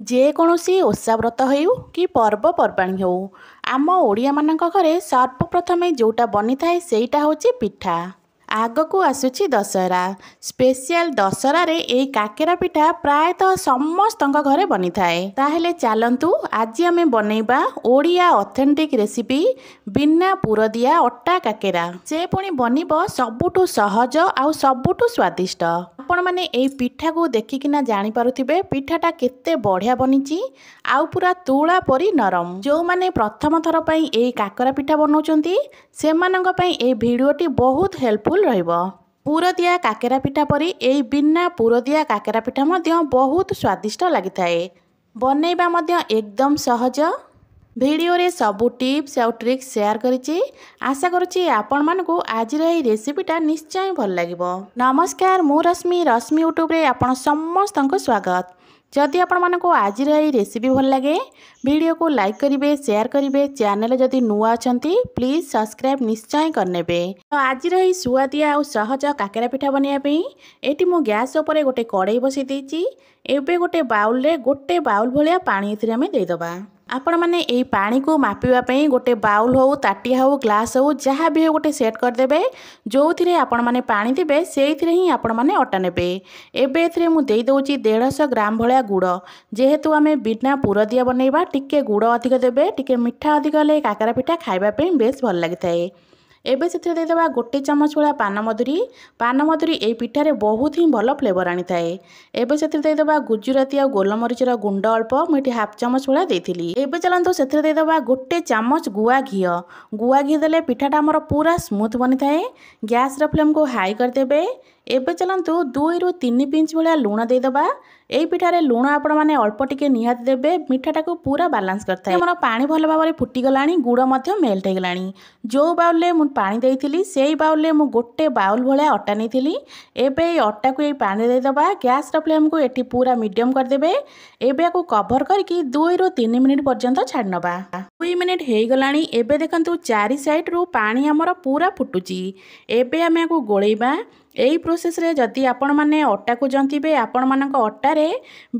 ଯେକୌଣସି ଓଷା ବ୍ରତ ହେଉ କି ପର୍ବପର୍ବାଣି ହେଉ ଆମ ଓଡ଼ିଆମାନଙ୍କ ଘରେ ସର୍ବପ୍ରଥମେ ଯେଉଁଟା ବନିଥାଏ ସେଇଟା ହେଉଛି ପିଠା। ଆଗକୁ ଆସୁଛି ଦଶହରା। ସ୍ପେଶିଆଲ ଦଶହରାରେ ଏଇ କାକେରା ପିଠା ପ୍ରାୟତଃ ସମସ୍ତଙ୍କ ଘରେ ବନିଥାଏ। ତାହେଲେ ଚାଲନ୍ତୁ ଆଜି ଆମେ ବନେଇବା ଓଡ଼ିଆ ଅଥେଣ୍ଟିକ୍ ରେସିପି ବିନା ପୁରଦିଆ ଅଟା କାକେରା। ସେ ପୁଣି ବନିବ ସବୁଠୁ ସହଜ ଆଉ ସବୁଠୁ ସ୍ୱାଦିଷ୍ଟ। ଆପଣମାନେ ଏଇ ପିଠାକୁ ଦେଖିକିନା ଜାଣିପାରୁଥିବେ ପିଠାଟା କେତେ ବଢ଼ିଆ ବନିଛି ଆଉ ପୁରା ତୁଳା ପରି ନରମ। ଯେଉଁମାନେ ପ୍ରଥମ ଥର ପାଇଁ ଏଇ କାକରା ପିଠା ବନାଉଛନ୍ତି ସେମାନଙ୍କ ପାଇଁ ଏଇ ଭିଡ଼ିଓଟି ବହୁତ ହେଲ୍ପଫୁଲ୍ ରହିବ। ପୁରଦିଆ କାକେରା ପିଠା ପରି ଏଇ ବିନା ପୁରଦିଆ କାକେରା ପିଠା ମଧ୍ୟ ବହୁତ ସ୍ୱାଦିଷ୍ଟ ଲାଗିଥାଏ। ବନେଇବା ମଧ୍ୟ ଏକଦମ ସହଜ। ଭିଡ଼ିଓରେ ସବୁ ଟିପ୍ସ ଆଉ ଟ୍ରିକ୍ସ ସେୟାର କରିଛି। ଆଶା କରୁଛି ଆପଣମାନଙ୍କୁ ଆଜିର ଏହି ରେସିପିଟା ନିଶ୍ଚୟ ଭଲ ଲାଗିବ। ନମସ୍କାର, ମୁଁ ରଶ୍ମି ୟୁଟ୍ୟୁବରେ ଆପଣ ସମସ୍ତଙ୍କୁ ସ୍ୱାଗତ। ଯଦି ଆପଣମାନଙ୍କୁ ଆଜିର ଏହି ରେସିପି ଭଲ ଲାଗେ ଭିଡ଼ିଓକୁ ଲାଇକ୍ କରିବେ, ସେୟାର କରିବେ। ଚ୍ୟାନେଲ ଯଦି ନୂଆ ଅଛନ୍ତି ପ୍ଲିଜ୍ ସବସ୍କ୍ରାଇବ୍ ନିଶ୍ଚୟ କରିନେବେ। ତ ଆଜିର ଏହି ସୁଆଦିଆ ଆଉ ସହଜ କାକେରା ପିଠା ବନେଇବା ପାଇଁ ଏଠି ମୁଁ ଗ୍ୟାସ୍ ଉପରେ ଗୋଟେ କଡ଼େଇ ବସାଇ ଦେଇଛି। ଏବେ ଗୋଟେ ବାଉଲରେ ଗୋଟେ ବାଉଲ ଭଳିଆ ପାଣି ଏଥିରେ ଆମେ ଦେଇଦେବା। ଆପଣମାନେ ଏଇ ପାଣିକୁ ମାପିବା ପାଇଁ ଗୋଟେ ବାଉଲ ହେଉ, ତାଟିଆ ହେଉ, ଗ୍ଲାସ୍ ହେଉ, ଯାହା ବି ହେଉ ଗୋଟେ ସେଟ୍ କରିଦେବେ। ଯେଉଁଥିରେ ଆପଣମାନେ ପାଣି ଦେବେ ସେଇଥିରେ ହିଁ ଆପଣମାନେ ଅଟା ନେବେ। ଏବେ ଏଥିରେ ମୁଁ ଦେଇଦେଉଛି 150 ଗ୍ରାମ ଭଳିଆ ଗୁଡ଼। ଯେହେତୁ ଆମେ ବିନା ପୁରଦିଆ ବନେଇବା ଟିକେ ଗୁଡ଼ ଅଧିକ ଦେବେ, ଟିକେ ମିଠା ଅଧିକ ହେଲେ କାକରା ପିଠା ଖାଇବା ପାଇଁ ବେଶ୍ ଭଲ ଲାଗିଥାଏ। ଏବେ ସେଥିରେ ଦେଇଦେବା ଗୋଟେ ଚାମଚ ଭଳିଆ ପାନମଧୁରୀ। ପାନମଧୁରୀ ଏଇ ପିଠାରେ ବହୁତ ହିଁ ଭଲ ଫ୍ଲେଭର ଆଣିଥାଏ। ଏବେ ସେଥିରେ ଦେଇଦେବା ଗୁଜୁରାତି ଆଉ ଗୋଲମରିଚର ଗୁଣ୍ଡ ଅଳ୍ପ, ମୁଁ ଏଠି ହାଫ୍ ଚାମଚ ଭଳିଆ ଦେଇଥିଲି। ଏବେ ଚାଲନ୍ତୁ ସେଥିରେ ଦେଇଦେବା ଗୋଟେ ଚାମଚ ଗୁଆ ଘିଅ। ଗୁଆ ଘିଅ ଦେଲେ ପିଠାଟା ଆମର ପୁରା ସ୍ମୁଥ୍ ବନିଥାଏ। ଗ୍ୟାସ୍ର ଫ୍ଲେମ୍କୁ ହାଇ କରିଦେବେ। ଏବେ ଚାଲନ୍ତୁ 2ରୁ 3 ପିଞ୍ଚ ଭଳିଆ ଲୁଣ ଦେଇଦେବା। ଏଇ ପିଠାରେ ଲୁଣ ଆପଣମାନେ ଅଳ୍ପ ଟିକେ ନିହାତି ଦେବେ, ମିଠାଟାକୁ ପୁରା ବାଲାନ୍ସ କରିଥାଏ। ଆମର ପାଣି ଭଲ ଭାବରେ ଫୁଟିଗଲାଣି, ଗୁଡ଼ ମଧ୍ୟ ମେଲ୍ଟ ହେଇଗଲାଣି। ଯେଉଁ ବାଉଲରେ ମୁଁ ପାଣି ଦେଇଥିଲି ସେଇ ବାଉଲରେ ମୁଁ ଗୋଟେ ବାଉଲ ଭଳିଆ ଅଟା ନେଇଥିଲି। ଏବେ ଏଇ ଅଟାକୁ ଏଇ ପାଣିରେ ଦେଇଦେବା। ଗ୍ୟାସ୍ର ଫ୍ଲେମ୍କୁ ଏଠି ପୁରା ମିଡ଼ିୟମ୍ କରିଦେବେ। ଏବେ ୟାକୁ କଭର କରିକି 2ରୁ 3 ମିନିଟ୍ ପର୍ଯ୍ୟନ୍ତ ଛାଡ଼ି ନେବା। 2 ମିନିଟ୍ ହେଇଗଲାଣି। ଏବେ ଦେଖନ୍ତୁ ଚାରି ସାଇଡ଼୍ରୁ ପାଣି ଆମର ପୁରା ଫୁଟୁଛି। ଏବେ ଆମେ ୟାକୁ ଗୋଳେଇବା। ଏହି ପ୍ରୋସେସ୍ରେ ଯଦି ଆପଣମାନେ ଅଟାକୁ ଜନ୍ତିବେ ଆପଣମାନଙ୍କ ଅଟାରେ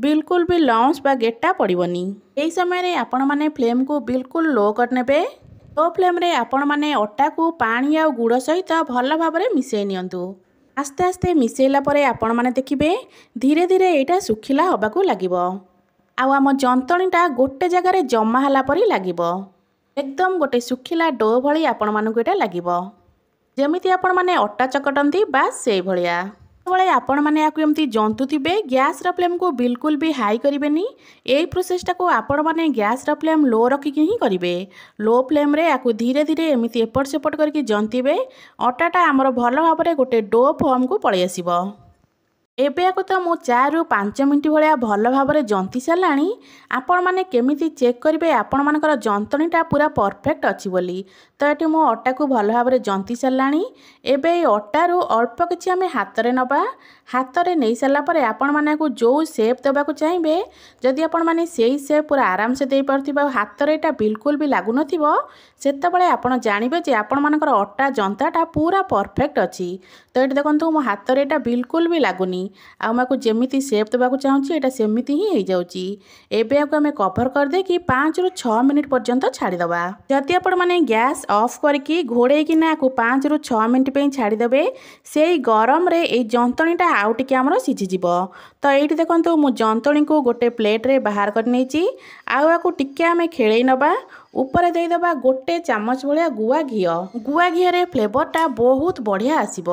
ବିଲକୁଲ ବି ଲମ୍ସ ବା ଗେଟା ପଡ଼ିବନି। ଏହି ସମୟରେ ଆପଣମାନେ ଫ୍ଲେମ୍କୁ ବିଲକୁଲ ଲୋ କରିନେବେ। ଲୋ ଫ୍ଲେମ୍ରେ ଆପଣମାନେ ଅଟାକୁ ପାଣି ଆଉ ଗୁଡ଼ ସହିତ ଭଲ ଭାବରେ ମିଶାଇ ନିଅନ୍ତୁ। ଆସ୍ତେ ଆସ୍ତେ ମିଶାଇଲା ପରେ ଆପଣମାନେ ଦେଖିବେ ଧୀରେ ଧୀରେ ଏଇଟା ଶୁଖିଲା ହେବାକୁ ଲାଗିବ। ଆଉ ଆମ ଯନ୍ତଣୀଟା ଗୋଟେ ଜାଗାରେ ଜମା ହେଲା ପରି ଲାଗିବ। ଏକଦମ ଗୋଟେ ଶୁଖିଲା ଡୋ ଭଳି ଆପଣମାନଙ୍କୁ ଏଇଟା ଲାଗିବ। ଯେମିତି ଆପଣମାନେ ଅଟା ଚକଟନ୍ତି ବାସ୍ ସେଇଭଳିଆ। ଯେତେବେଳେ ଆପଣମାନେ ୟାକୁ ଏମିତି ଜନ୍ତୁଥିବେ ଗ୍ୟାସ୍ର ଫ୍ଲେମ୍କୁ ବିଲକୁଲ ବି ହାଇ କରିବେନି। ଏଇ ପ୍ରୋସେସ୍ଟାକୁ ଆପଣମାନେ ଗ୍ୟାସ୍ର ଫ୍ଲେମ୍ ଲୋ ରଖିକି ହିଁ କରିବେ। ଲୋ ଫ୍ଲେମ୍ରେ ୟାକୁ ଧୀରେ ଧୀରେ ଏମିତି ଏପଟ ସେପଟ କରିକି ଜନ୍ତିବେ। ଅଟାଟା ଆମର ଭଲ ଭାବରେ ଗୋଟେ ଡୋ ଫର୍ମକୁ ପଳେଇ ଆସିବ। ଏବେ ୟାକୁ ତ ମୁଁ 4ରୁ 5 ମିନିଟ୍ ଭଳିଆ ଭଲ ଭାବରେ ଜନ୍ତି ସାରିଲାଣି। ଆପଣମାନେ କେମିତି ଚେକ୍ କରିବେ ଆପଣମାନଙ୍କର ଯନ୍ତଣୀଟା ପୁରା ପରଫେକ୍ଟ ଅଛି ବୋଲି। ତ ଏଠି ମୁଁ ଅଟାକୁ ଭଲ ଭାବରେ ଜନ୍ତି ସାରିଲାଣି। ଏବେ ଏଇ ଅଟାରୁ ଅଳ୍ପ କିଛି ଆମେ ହାତରେ ନେବା। ହାତରେ ନେଇ ସାରିଲା ପରେ ଆପଣମାନେ ୟାକୁ ଯେଉଁ ସେପ୍ ଦେବାକୁ ଚାହିଁବେ ଯଦି ଆପଣମାନେ ସେଇ ସେପ୍ ପୁରା ଆରାମସେ ଦେଇପାରୁଥିବେ ଆଉ ହାତରେ ଏଇଟା ବିଲକୁଲ ବି ଲାଗୁନଥିବ ସେତେବେଳେ ଆପଣ ଜାଣିବେ ଯେ ଆପଣମାନଙ୍କର ଅଟା ଜନ୍ତାଟା ପୁରା ପରଫେକ୍ଟ ଅଛି। ତ ଏଠି ଦେଖନ୍ତୁ ମୋ ହାତରେ ଏଇଟା ବିଲକୁଲ ବି ଲାଗୁନି। ଆଉ ମୁଁ ୟାକୁ ଯେମିତି ସେପ୍ ଦେବାକୁ ଚାହୁଁଛି ଏଇଟା ସେମିତି ହିଁ ହେଇଯାଉଛି। ଏବେ ୟାକୁ ଆମେ କଭର କରିଦେଇକି 5ରୁ 6 ମିନିଟ୍ ପର୍ଯ୍ୟନ୍ତ ଛାଡ଼ିଦେବା। ଯଦି ଆପଣମାନେ ଗ୍ୟାସ୍ ଅଫ୍ କରିକି ଘୋଡ଼େଇକିନା ୟାକୁ 5ରୁ 6 ମିନିଟ୍ ପାଇଁ ଛାଡ଼ିଦେବେ ସେଇ ଗରମରେ ଏଇ ଯନ୍ତଣୀଟା ଆଉ ଟିକେ ଆମର ସିଝିଯିବ। ତ ଏଇଠି ଦେଖନ୍ତୁ ମୁଁ ଯନ୍ତଣୀକୁ ଗୋଟେ ପ୍ଲେଟ୍ରେ ବାହାର କରି ନେଇଛି। ଆଉ ୟାକୁ ଟିକେ ଆମେ ଖେଳେଇ ନେବା। ଉପରେ ଦେଇଦେବା ଗୋଟେ ଚାମଚ ଭଳିଆ ଗୁଆ ଘିଅ। ଗୁଆ ଘିଅରେ ଫ୍ଲେଭରଟା ବହୁତ ବଢ଼ିଆ ଆସିବ।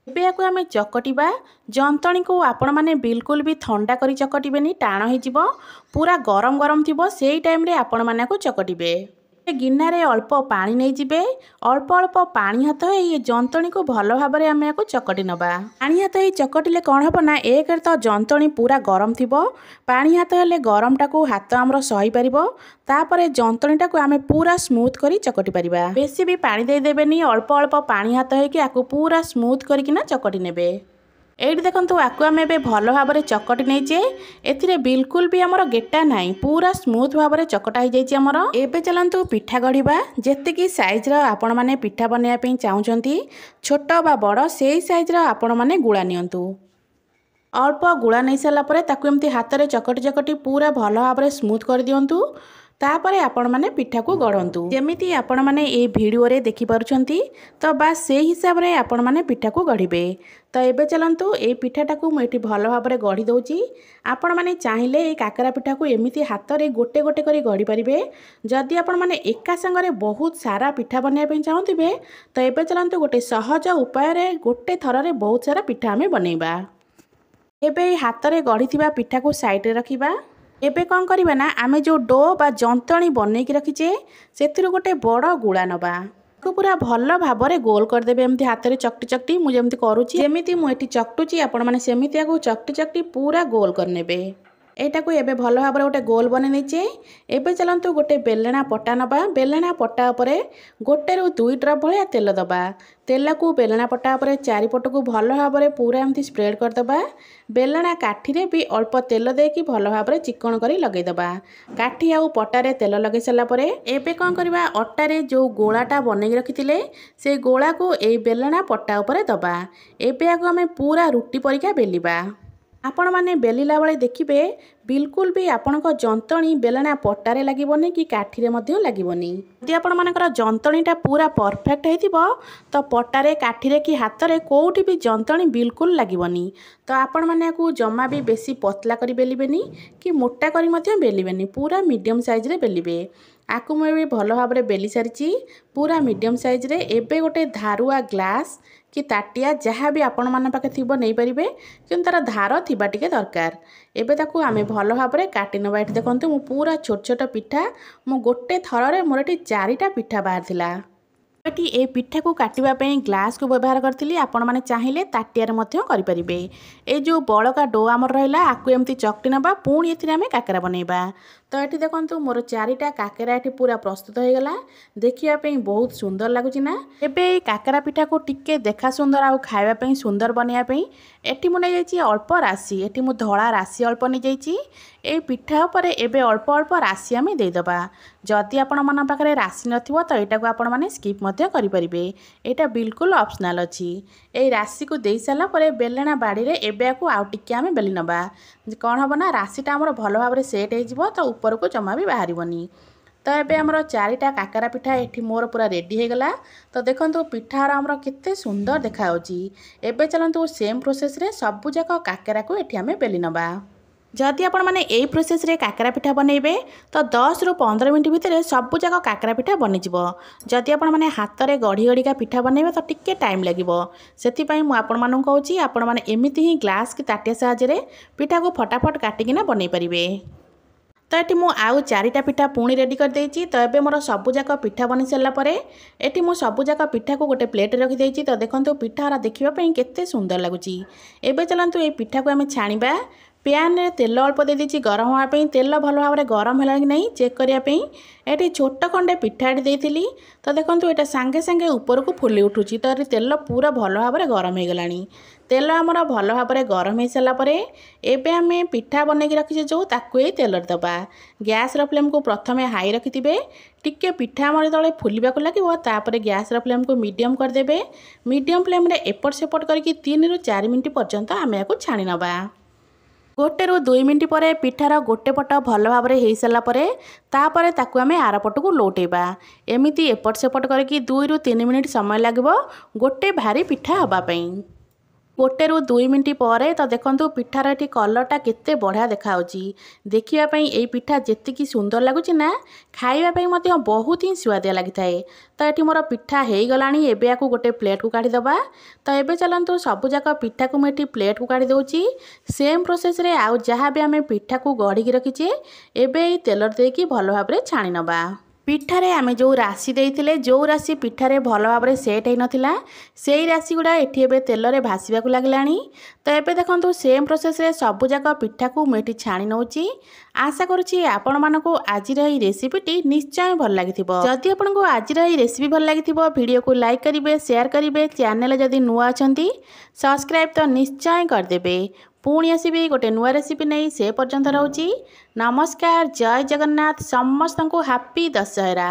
ଏବେ ୟାକୁ ଆମେ ଚକଟିବା। ଯନ୍ତଣୀକୁ ଆପଣମାନେ ବିଲକୁଲ ବି ଥଣ୍ଡା କରି ଚକଟିବେନି, ଟାଣ ହେଇଯିବ। ପୁରା ଗରମ ଗରମ ଥିବ ସେଇ ଟାଇମ୍ରେ ଆପଣମାନେ ୟାକୁ ଚକଟିବେ। ଗିନାରେ ଅଳ୍ପ ପାଣି ନେଇଯିବେ। ଅଳ୍ପ ଅଳ୍ପ ପାଣି ହାତ ହେଇ ଏ ଯନ୍ତଣୀକୁ ଭଲ ଭାବରେ ଆମେ ୟାକୁ ଚକଟି ନେବା। ପାଣି ହାତ ହେଇ ଚକଟିଲେ କ'ଣ ହେବ ନା ଏକରେ ତ ଯନ୍ତଣୀ ପୁରା ଗରମ ଥିବ। ପାଣି ହାତ ହେଲେ ଗରମଟାକୁ ହାତ ଆମର ସହିପାରିବ। ତାପରେ ଯନ୍ତଣୀଟାକୁ ଆମେ ପୁରା ସ୍ମୁଥ୍ କରି ଚକଟି ପାରିବା। ବେଶୀ ବି ପାଣି ଦେଇଦେବେନି, ଅଳ୍ପ ଅଳ୍ପ ପାଣି ହାତ ହେଇକି ୟାକୁ ପୁରା ସ୍ମୁଥ୍ କରିକିନା ଚକଟି ନେବେ। এইটি দেখন্তু আকু আমি ଏବେ ଭଲ ଭାବରେ ଚକଟି ନେଇଛେ। ଏଥିରେ ବିଲକୁଲ ବି ଆମର ଗେଟା ନାହିଁ, ପୁରା ସ୍ମୁଥ ଭାବରେ ଚକଟା ହେଇଯାଇଛି ଆମର। ଏବେ ଚାଲନ୍ତୁ ପିଠା ଗଢ଼ିବା। ଯେତିକି ସାଇଜର ଆପଣମାନେ ପିଠା ବନେଇବା ପାଇଁ ଚାହୁଁଛନ୍ତି ଛୋଟ ବା ବଡ଼ ସେଇ ସାଇଜର ଆପଣମାନେ ଗୁଳା ନିଅନ୍ତୁ। अल्प गुड़ा नहीं सारा ताकू एमती हाथ में चकटी चकटी पूरा भल भाव में स्मूथ कर दिंतु। तापर आपण मैंने पिठा को गढ़ंतु जमीती आपण मैंने ये वीडियो रे देखि पारुछंती। तो बास से हिसाब रे आपण मैंने पिठा को गढ़िबे। तो एबे चलंतु ए पिठाटा को मुझे भल भाव में गढ़ी दउची। आपण मैंने चाहिए ये काकरा पिठा को एमती हाथ में गोटे गोटे करी गढ़ी पारिबे। जदि आपण मैंने एका संगरे बहुत सारा पिठा बनवाई चाहूथिबे तो एबे चलंतु गोटे सहज उपाय रे गोटे थर रे बहुत सारा पिठा आमे बनैबा। एबे हाथ में गढ़ी पिठा को साइड रे रखिबा। एबे कौन करवा ना आमे जो डो बा जंतणी बनईकी रखीचे से गोटे बड़ गुड़ा नवा को पूरा भल भाव में गोल करदेवे। एमती हाथ में चकटी चकटी मुझे एमती करुँची जमीती मुझे चकटुची आपण मैंने सेमितिया को चकटी चकटी पूरा गोल करने। एटा को एबे भल भाव में गोटे गोल बने नहींचे। एबे चलंतु गोटे बेलणा पटा नबा। बेलणा पटा उपरे गोटे रु 2 ड्रप भलिया तेल दबा। तेल को बेलणा पटा उपरे चारिपट को भल भाव में पूरा एमती स्प्रेड करदबा। बेलणा काठी रे भी अल्प तेल देकी भल भाव में चिकन करी लगेदबा। काठी आउ पटारे तेल लगे सारा परे एबे कौन करवा अटारे जो गोलाटा बनई रखिथिले से गोला को ए बेलणा पटा उपरे दबा। एबे आगो आमे पूरा रुटी परिका बेलिबा। आपण माने बेलिला बेले देखिबे बिल्कुल भी आपणक जंतणी बेलणा पट्टारे लागिबनी कि काठीरे मध्य लागिबनी। यदि आपण मानकर जंतणीटा पूरा परफेक्ट हेतिबो तो पट्टारे काठीरे कि हाथरे कोउठी भी जंतणी बिल्कुल लागिबनी। तो आपण माने को जमा भी बेसी पतला करी बेलिबेनी कि मोटा करी मध्य बेलिबेनी पूरा मीडियम साइज रे बेलिबे। आकु मैं भी भल भाव में बेली सारी पूरा मीडियम साइज रे। एबे गोटे धारुआ ग्लास कि ताटिया जहाँ भी आपण मान पाखे थी नहीं पारे कि तार धार थिबा टिके दरकार। एबे ताकू आमे भल भाव में काटी नबा। एठी देखंतु मु पूरा छोट छोट पिठा मु गोटे थर रे मोर एठी 4टा पिठा बाहर थिला। एठी ए पिठा को काटिबा पई ग्लास को व्यवहार करथिली। आपण माने चाहिए ताटिया रे मध्य करि परिबे। ए जो बळका डो आमर रहिला आकु एमती चकटी नबा पुणी एथिरे आमे काकरा बनेबा। तो ये देखो मोर 4टा काकरा ये पूरा प्रस्तुत हो गला। देखापी बहुत सुंदर लगुच ना। एबे काकरा पिठा को टिके देखा सुंदर आउ खावाई सुंदर बनवाई एटी मुझे जाइए अल्प राशि। एटी मु धड़ा राशि अल्प नहीं जाइए। ये पिठा पर एबे अल्प अल्प राशि आम देदेबा। जदि आपण मन पाखे राशि नथिबो तो यहाँ को आपण मैंने स्किप करें। यहाँ बिल्कुल ऑप्शनल अच्छी। ये राशि को दे सारा पर बेलणा बाड़ी रे एबे को आउ टिके आम बेली नबा। कौन हम ना राशिटा आमर भल भाव में सेट हो तो ऊपर को जमा भी बाहरनी। तो ये आमर 4टा काकरा पिठा ये मोर पूरा रेडी हो गला। तो देखो पिठार आमर केते सुंदर देखा। एबे चलतु सेम प्रोसेस रे सबुजाक काकरा को ये आम बेली नबा। जदि आपण मैंने यही प्रोसेस रे काकरा पिठा बनइबे तो 10 रु 15 मिनट भितर सबुजाक काकरा पिठा बनीजिवो। जदि आपण मैंने हाथ में गढ़ी गढ़िका पिठा बनइबे तो टिके टाइम लगिवो। सेथिपई मु आपण मानू कहूची आपण माने एमिति ही ग्लास की ताटिया साहाय्य रे पिठा को फटाफट काटिकिना बनई परिबे। तो ये मु आउ 4टा पिठा पुणी रेडी कर देइची। तो ये मोर सबुजाक पिठा बनी सारा पर ये मु सबुजाक पिठा को गोटे प्लेट रखी देइची। तो देखो पिठारा देखिबा केते सुंदर लगुची। एबे चलंतु ये पिठा को आमे छाणीबा। पैन रे तेल अल्प दे दीची गरम होगापी। तेल भल भाव में गरम है कि नहीं चेक करने ये छोट खंडे पिठा देती। तो देखो यहाँ सांगे सांगे ऊपर को फुली उठुची। तो ये तेल पूरा भल भाव में गरम हो गला। तेल आमर भल भाव में गरम हो सारापर एबे आम पिठा बनईकी रखीचे जो ताकू ये तेल दबा। गैस फ्लेम को प्रथम हाई रखिथे। टिके पिठा आमर जो फुलवा लगे तापर गैस फ्लेम को मीडियम करदे। मीडियम फ्लेम रे एपट सेपट करके 3 रु 4 मिनट पर्यंत आम या छाणी नबा। गोटे रु 2 मिनट पर पिठार गोटे पट भल भाव में हो सारापर तापर ताकू आम आर पट को लौटेबा। एमती एपट सेपट करके 2 रु 3 मिनट समय लगे गोटे भारी पिठा हवापाई। गोटे रु 2 मिनट पर तो देखो पिठार ये कलरटा केते बढ़िया देखा। देखापी ये पिठा जी सुंदर लगुच ना खावाई बहुत ही स्वादिया लगी थाए। तो ये मोर पिठा हो गला। एबे या गोटे प्लेट को काढ़ीदबा। तो ये चलतु सबुजाक पिठा को मुझे प्लेट को काढ़ी दूची। सेम प्रोसेस रे आउ जहाँ भी आम पिठा को गढ़ी रखीचे एबे तेल देकी भल भाव में छाणी नबा। पिठारे आमे जो राशि देइथिले जो राशि पिठारे भल भाव में सेट हो नथिला सेई राशि गुड़ा एठी एबे तेल रे भासीबाकू लागलानी। तो एबे देखंतु सेम प्रोसेस रे सबुजाक पिठा को मुझे छाणी नउची। आशा करुछि आपण मानको आजिर एही रेसिपीटी निश्चय भल लागिथिबो। जदि आपनको आजिर एही रेसिपी भल लागिथिबो वीडियो को लाइक करिवे शेयर करिवे। चैनल जदि नुआ अछंती सब्सक्राइब तो निश्चय करदेबे। पुणी आसबि गोटे नुआ रेसिपी नहीं से पर्यंत रहूची। नमस्कार जय जगन्नाथ। समस्त को हैप्पी दशहरा।